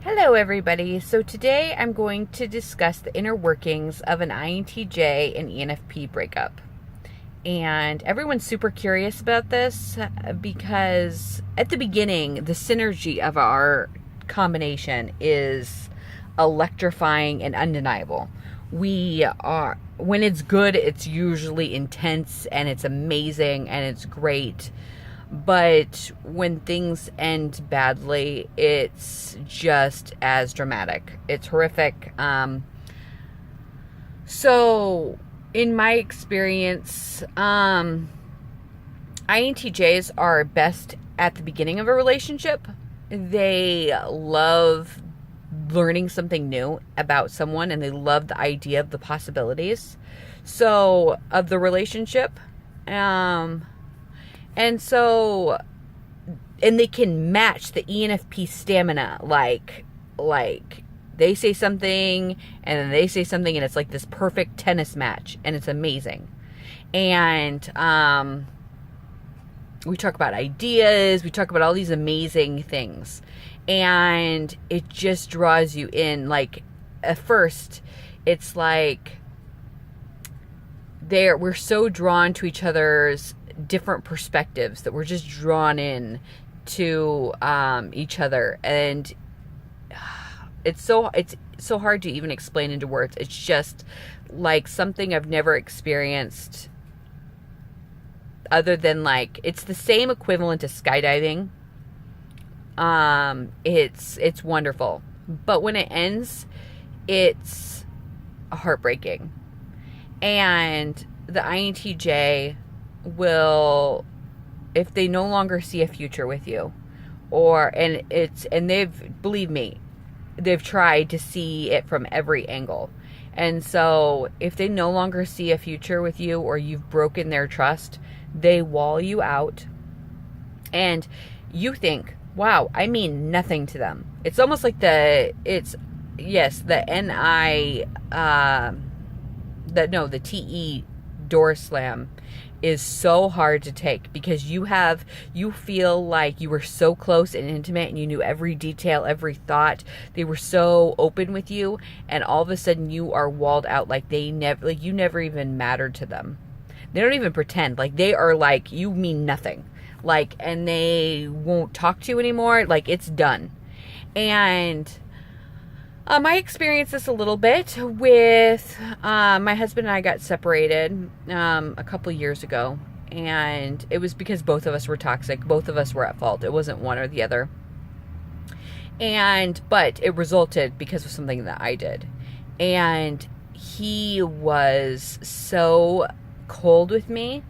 Hello, everybody. So today I'm going to discuss the inner workings of an INTJ and ENFP breakup. And everyone's super curious about this because at the beginning, the synergy of our combination is electrifying and undeniable. When it's good, it's usually intense and it's amazing and it's great. But when things end badly, it's just as dramatic. It's horrific. So, in my experience, INTJs are best at the beginning of a relationship. They love learning something new about someone and they love the idea of the possibilities. So, of the relationship. And so, and they can match the ENFP stamina, like they say something and then they say something and it's like this perfect tennis match and it's amazing. And we talk about ideas, we talk about all these amazing things, and it just draws you in. Like at first it's like we're so drawn to each other's different perspectives that we're just drawn in to each other, and it's so hard to even explain into words. It's just like something I've never experienced other than like it's the same equivalent to skydiving. It's wonderful, but when it ends, it's heartbreaking. And the INTJ will, if they no longer see a future with you, and they've, believe me, they've tried to see it from every angle. And so if they no longer see a future with you or you've broken their trust, they wall you out and you think, wow, I mean nothing to them. It's almost like the TE door slam is so hard to take because you feel like you were so close and intimate and you knew every detail, every thought. They were so open with you, and all of a sudden you are walled out like you never even mattered to them. They don't even pretend. Like they are like, you mean nothing. Like, and they won't talk to you anymore. Like it's done. And I experienced this a little bit with my husband and I got separated a couple years ago, and it was because both of us were toxic. Both of us were at fault. It wasn't one or the other. But it resulted because of something that I did. And he was so cold with me.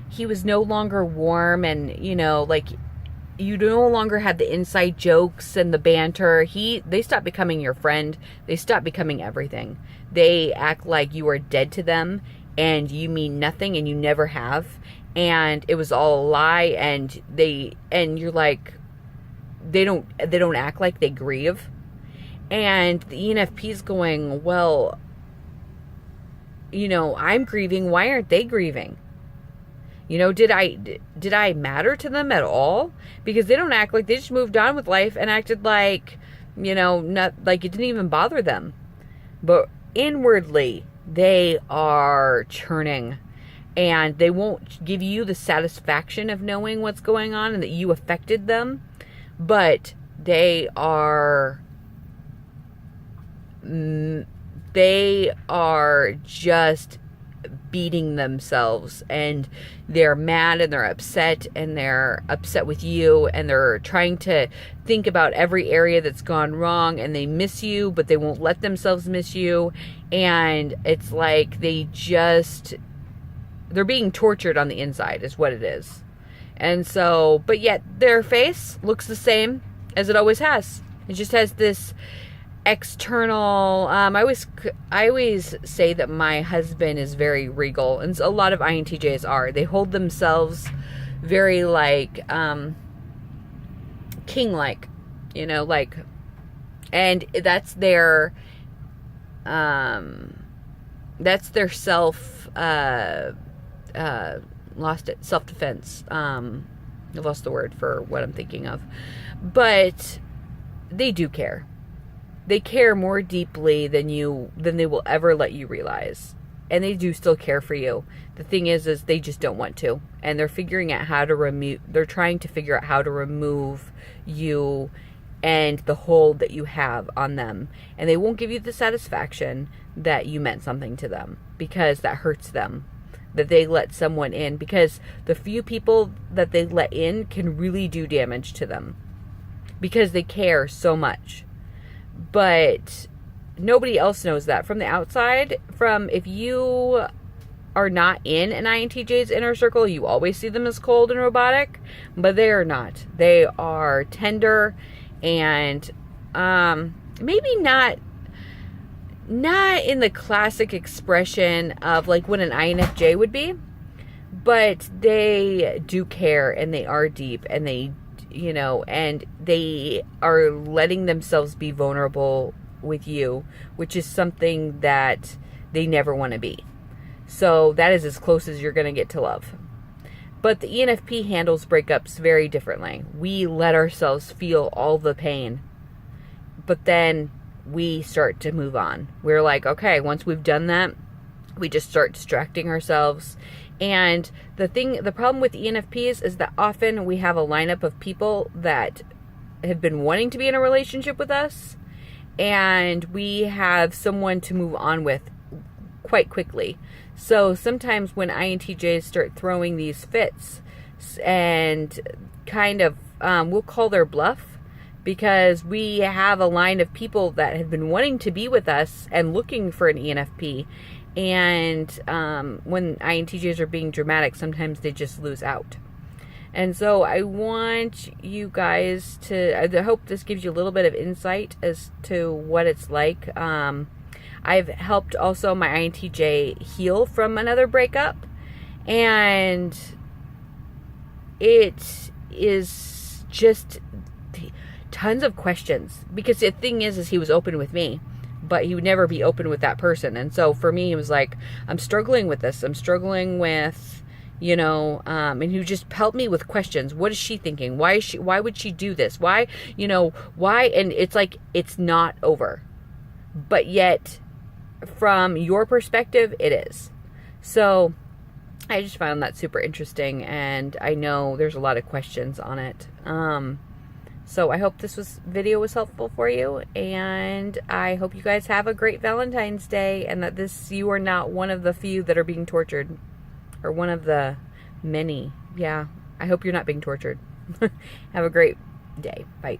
He was no longer warm, and you no longer had the inside jokes and the banter. They stopped becoming your friend. They stopped becoming everything. They act like you are dead to them and you mean nothing and you never have. And it was all a lie, and you're like, they don't act like they grieve. And the ENFP's going, well, I'm grieving. Why aren't they grieving? Did I matter to them at all? Because they don't act like, they just moved on with life and acted like, not like it didn't even bother them. But inwardly, they are churning, and they won't give you the satisfaction of knowing what's going on and that you affected them. But they are just beating themselves, and they're mad and they're upset with you, and they're trying to think about every area that's gone wrong, and they miss you, but they won't let themselves miss you. And it's like they're being tortured on the inside is what it is. And so, but yet their face looks the same as it always has. It just has this external, I always say that my husband is very regal, and a lot of INTJs are. They hold themselves very like king-like, and that's their self-defense. I lost the word for what I'm thinking of, but they do care. They care more deeply than they will ever let you realize. And they do still care for you. The thing is they just don't want to. And they're figuring out how to they're trying to figure out how to remove you and the hold that you have on them. And they won't give you the satisfaction that you meant something to them, because that hurts them, that they let someone in, because the few people that they let in can really do damage to them because they care so much. But nobody else knows that from the outside. If you are not in an INTJ's inner circle, you always see them as cold and robotic, but they are not. They are tender and maybe not in the classic expression of like what an INFJ would be, but they do care, and they are deep, and they, and they are letting themselves be vulnerable with you, which is something that they never want to be. So that is as close as you're going to get to love. But the ENFP handles breakups very differently. We let ourselves feel all the pain, but then we start to move on. We're like, okay, once we've done that, we just start distracting ourselves. And the problem with ENFPs is that often we have a lineup of people that have been wanting to be in a relationship with us, and we have someone to move on with quite quickly. So sometimes when INTJs start throwing these fits and kind of, we'll call their bluff, because we have a line of people that have been wanting to be with us and looking for an ENFP. And when INTJs are being dramatic, sometimes they just lose out. And so I want you guys I hope this gives you a little bit of insight as to what it's like. I've helped also my INTJ heal from another breakup, and it is just tons of questions, because the thing is he was open with me, but he would never be open with that person. And so for me, it was like, I'm struggling with this. I'm struggling with, and he would just help me with questions. What is she thinking? Why would she do this? Why? And it's like, it's not over, but yet from your perspective, it is. So I just found that super interesting, and I know there's a lot of questions on it. So I hope this video was helpful for you, and I hope you guys have a great Valentine's Day, and that you are not one of the few that are being tortured, or one of the many. Yeah, I hope you're not being tortured. Have a great day. Bye.